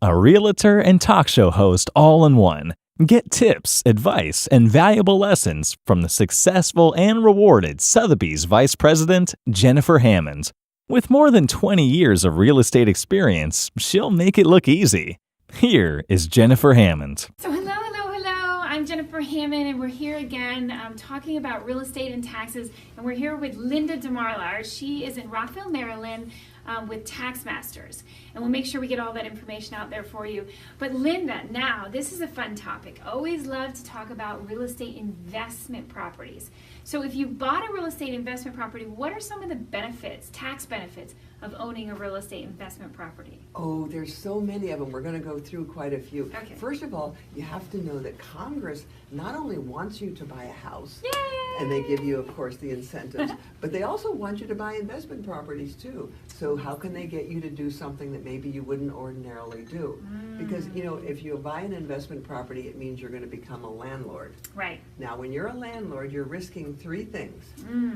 a realtor and talk show host all in one. Get tips, advice, and valuable lessons from the successful and rewarded Sotheby's Vice President, Jennifer Hammond. With more than 20 years of real estate experience, she'll make it look easy. Here is Jennifer Hammond. So hello. I'm Jennifer Hammond, and we're here again talking about real estate and taxes. And we're here with Linda DeMarlar. She is in Rockville, Maryland, with Tax Masters. And we'll make sure we get all that information out there for you. But Linda, now, this is a fun topic. Always love to talk about real estate investment properties. So if you bought a real estate investment property, what are some of the benefits, tax benefits, of owning a real estate investment property? Oh, there's so many of them. We're going to go through quite a few. Okay. First of all, you have to know that Congress not only wants you to buy a house, Yay! and they give you, of course, the incentives, but they also want you to buy investment properties too. So how can they get you to do something that maybe you wouldn't ordinarily do? Because, you know, if you buy an investment property, it means you're going to become a landlord. Right. Now, when you're a landlord, you're risking three things.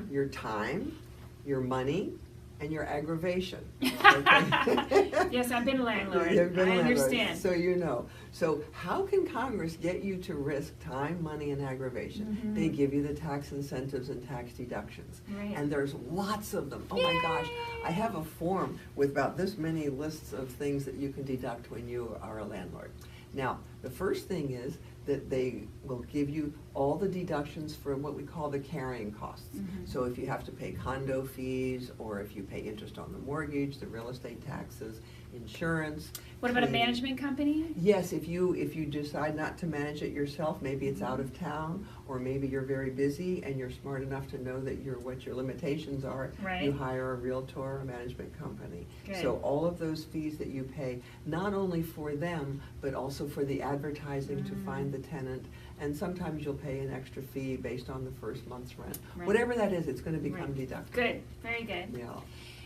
Your time, your money, and your aggravation. Okay? Yes, I've been a landlord. You've been a I landlord, understand. so you know. So how can Congress get you to risk time, money, and aggravation? They give you the tax incentives and tax deductions. Right. And there's lots of them. Oh my gosh. I have a form with about this many lists of things that you can deduct when you are a landlord. Now, the first thing is that they will give you all the deductions for what we call the carrying costs. So if you have to pay condo fees, or if you pay interest on the mortgage, the real estate taxes, insurance. What about a cleaning. management company? Yes, if you decide not to manage it yourself, maybe it's out of town, or maybe you're very busy and you're smart enough to know that what your limitations are. Right. You hire a realtor or a management company. Good. So all of those fees that you pay, not only for them, but also for the advertising to find the tenant. And sometimes you'll pay an extra fee based on the first month's rent. Right. Whatever that is, it's going to become Right. deductible. Good, very good. Yeah.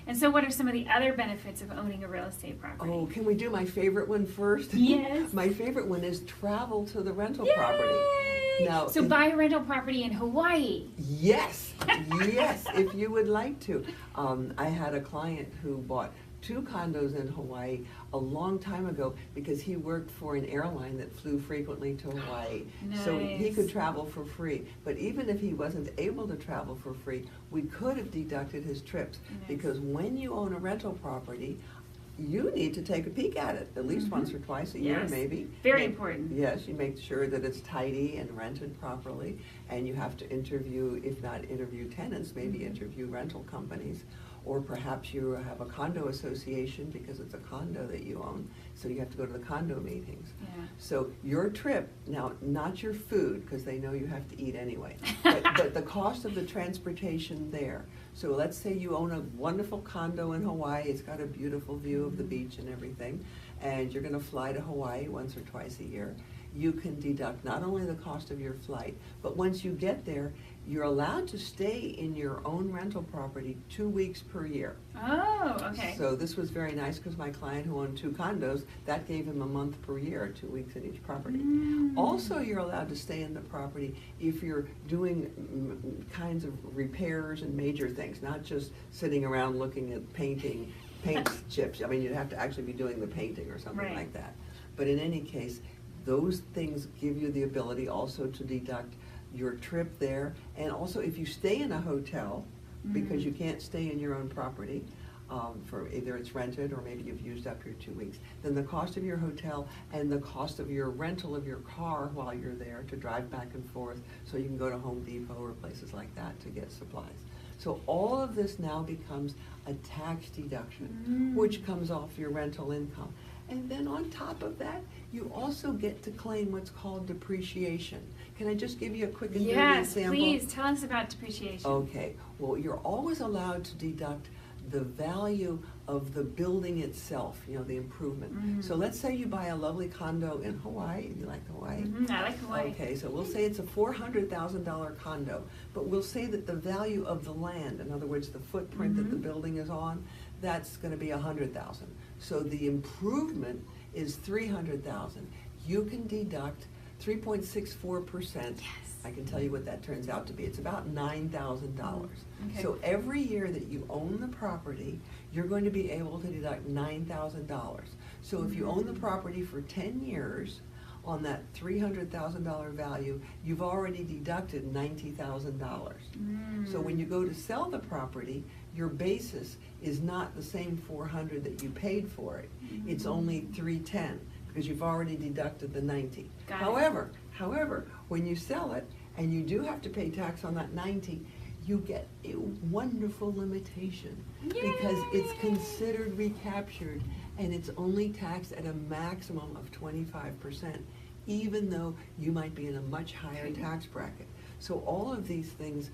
And so what are some of the other benefits of owning a real estate property? Oh, can we do my favorite one first? Yes. My favorite one is travel to the rental Yay! property. Now, So buy a rental property in Hawaii. yes, yes, if you would like to. I had a client who bought 2 condos in Hawaii a long time ago because he worked for an airline that flew frequently to Hawaii. So he Nice. could travel for free. But even if he wasn't able to travel for free, we could have deducted his trips. Nice. Because when you own a rental property, you need to take a peek at it, at least once or twice a year, Yes. maybe. Very important. Yes, you make sure that it's tidy and rented properly, and you have to interview, if not interview tenants, maybe interview rental companies, or perhaps you have a condo association because it's a condo that you own, so you have to go to the condo meetings. Yeah. So your trip, now not your food, because they know you have to eat anyway, but the cost of the transportation there. So let's say you own a wonderful condo in Hawaii, it's got a beautiful view of the beach and everything, and you're gonna fly to Hawaii once or twice a year. You can deduct not only the cost of your flight, but once you get there, you're allowed to stay in your own rental property 2 weeks per year. Oh, okay. So this was very nice because my client who owned 2 condos, that gave him a month per year, 2 weeks in each property. Also, you're allowed to stay in the property if you're doing kinds of repairs and major things, not just sitting around looking at paint chips. I mean, you'd have to actually be doing the painting or something Right. like that. But in any case, those things give you the ability also to deduct your trip there. And also, if you stay in a hotel, because you can't stay in your own property, for either it's rented or maybe you've used up your 2 weeks, then the cost of your hotel and the cost of your rental of your car while you're there to drive back and forth, so you can go to Home Depot or places like that to get supplies. So all of this now becomes a tax deduction, which comes off your rental income. And then on top of that, you also get to claim what's called depreciation. Can I just give you a quick and dirty Yes, example? please tell us about depreciation. Okay, well, you're always allowed to deduct the value of the building itself, you know, the improvement. So let's say you buy a lovely condo in Hawaii. You like Hawaii? I like Hawaii. Okay, so we'll say it's a $400,000 condo, but we'll say that the value of the land, in other words, the footprint that the building is on, that's going to be $100,000. So the improvement is $300,000. You can deduct 3.64%. Yes. I can tell you what that turns out to be. It's about $9,000. Okay. So every year that you own the property, you're going to be able to deduct $9,000. So if you own the property for 10 years, on that $300,000 value, you've already deducted $90,000. So when you go to sell the property, your basis is not the same 400 that you paid for it. It's only 310 because you've already deducted the 90. Got it. However, when you sell it and you do have to pay tax on that 90, you get a wonderful limitation because it's considered recaptured and it's only taxed at a maximum of 25%, even though you might be in a much higher tax bracket. So all of these things,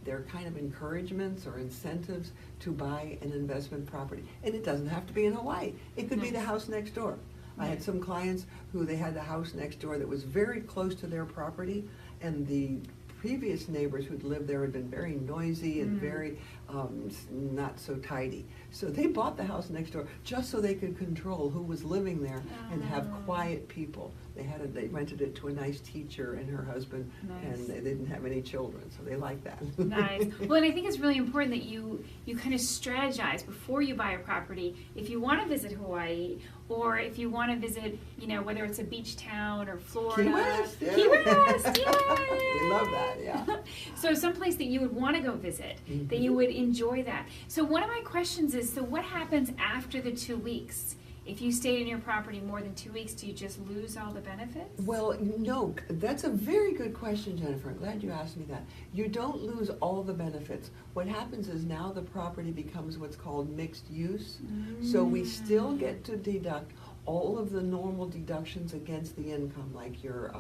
they're kind of encouragements or incentives to buy an investment property. And it doesn't have to be in Hawaii. It could be the house next door. I had some clients who they had the house next door that was very close to their property, and the previous neighbors who'd lived there had been very noisy and very not so tidy. So they bought the house next door just so they could control who was living there and have quiet people. They rented it to a nice teacher and her husband, and they didn't have any children, so they liked that. Nice. Well, and I think it's really important that you kind of strategize before you buy a property. If you want to visit Hawaii, or if you want to visit, whether it's a beach town or Florida. Key West, yeah. Key West, yay! We love that, yeah. So someplace that you would want to go visit, that you would enjoy that. So one of my questions is, so what happens after the 2 weeks? If you stayed in your property more than 2 weeks, do you just lose all the benefits? Well, no, that's a very good question, Jennifer. I'm glad you asked me that. You don't lose all the benefits. What happens is now the property becomes what's called mixed use. So we still get to deduct all of the normal deductions against the income, like your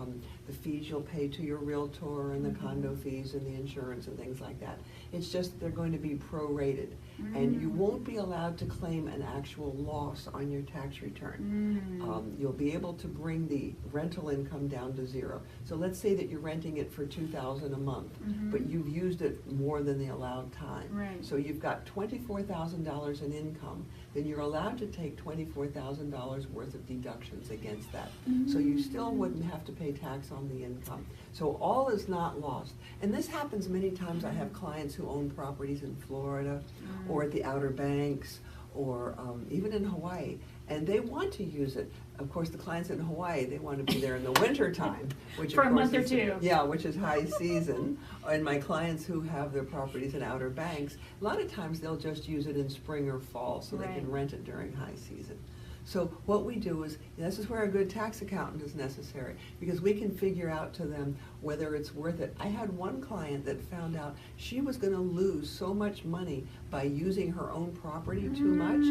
the fees you'll pay to your realtor and the condo fees and the insurance and things like that. It's just they're going to be prorated, and you won't be allowed to claim an actual loss on your tax return. You'll be able to bring the rental income down to zero. So let's say that you're renting it for $2,000 a month, but you've used it more than the allowed time. Right. So you've got $24,000 in income, then you're allowed to take $24,000 worth of deductions against that. So you still wouldn't have to pay tax on the income. So all is not lost. And this happens many times. I have clients who own properties in Florida or at the Outer Banks or even in Hawaii, and they want to use it. Of course, the clients in Hawaii, they want to be there in the winter time, which For of a course month or is, two. yeah, which is high season. And my clients who have their properties in Outer Banks, a lot of times they'll just use it in spring or fall so they can rent it during high season. So what we do is, this is where a good tax accountant is necessary, because we can figure out to them whether it's worth it. I had one client that found out she was going to lose so much money by using her own property too much,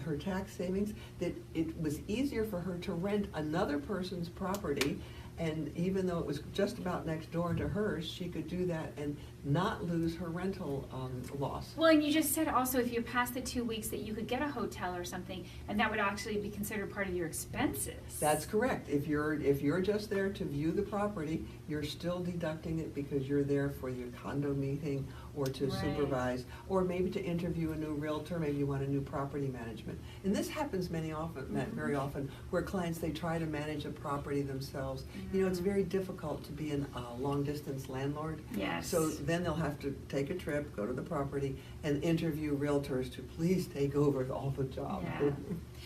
her tax savings, that it was easier for her to rent another person's property. And even though it was just about next door to hers, she could do that and not lose her rental loss. Well, and you just said also if you're past the 2 weeks that you could get a hotel or something, and that would actually be considered part of your expenses. That's correct. If you're just there to view the property, you're still deducting it because you're there for your condo meeting or to supervise, or maybe to interview a new realtor. Maybe you want a new property management. And this happens very often, where clients, they try to manage a property themselves. It's very difficult to be a long-distance landlord. Yes. So then they'll have to take a trip, go to the property, and interview realtors to please take over all the job. Yeah.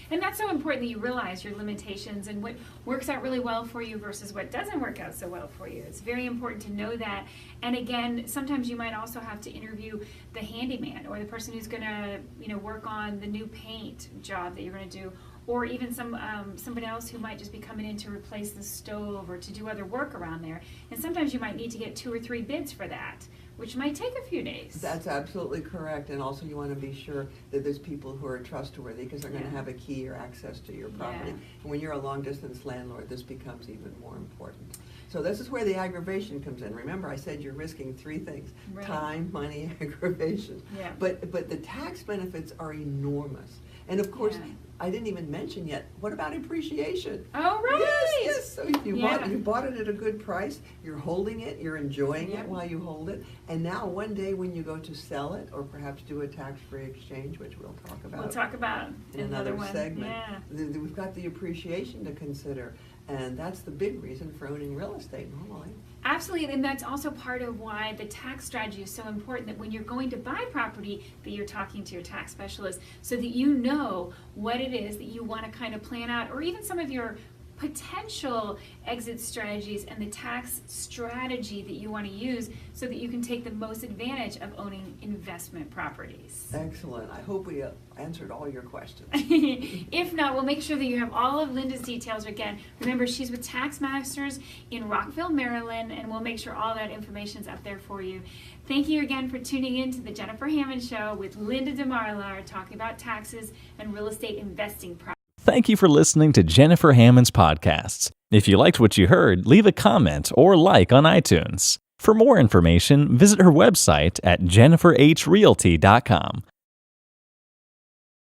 And that's so important that you realize your limitations and what works out really well for you versus what doesn't work out so well for you. It's very important to know that. And again, sometimes you might also have to interview the handyman or the person who's going to, work on the new paint job that you're going to do, or even somebody else who might just be coming in to replace the stove or to do other work around there. And sometimes you might need to get 2 or 3 bids for that, which might take a few days. That's absolutely correct. And also you want to be sure that there's people who are trustworthy, because they're going to have a key or access to your property. And when you're a long-distance landlord, this becomes even more important. So this is where the aggravation comes in. Remember, I said you're risking 3 things: time, money, aggravation. Yeah. But the tax benefits are enormous. And of course, I didn't even mention yet, what about appreciation? Oh, right. Yes. So if you bought it at a good price, you're holding it, you're enjoying it while you hold it, and now one day when you go to sell it, or perhaps do a tax-free exchange, which we'll talk about. We'll talk about in another another segment. Yeah. We've got the appreciation to consider, and that's the big reason for owning real estate normally. Absolutely, and that's also part of why the tax strategy is so important, that when you're going to buy property, that you're talking to your tax specialist so that you know what it is that you want to kind of plan out, or even some of your potential exit strategies and the tax strategy that you want to use so that you can take the most advantage of owning investment properties. Excellent. I hope we answered all your questions. If not, we'll make sure that you have all of Linda's details again. Remember, she's with Tax Masters in Rockville, Maryland, and we'll make sure all that information is up there for you. Thank you again for tuning in to the Jennifer Hammond Show with Linda DeMarlar, talking about taxes and real estate investing properties. Thank you for listening to Jennifer Hammond's podcasts. If you liked what you heard, leave a comment or like on iTunes. For more information, visit her website at jenniferhrealty.com.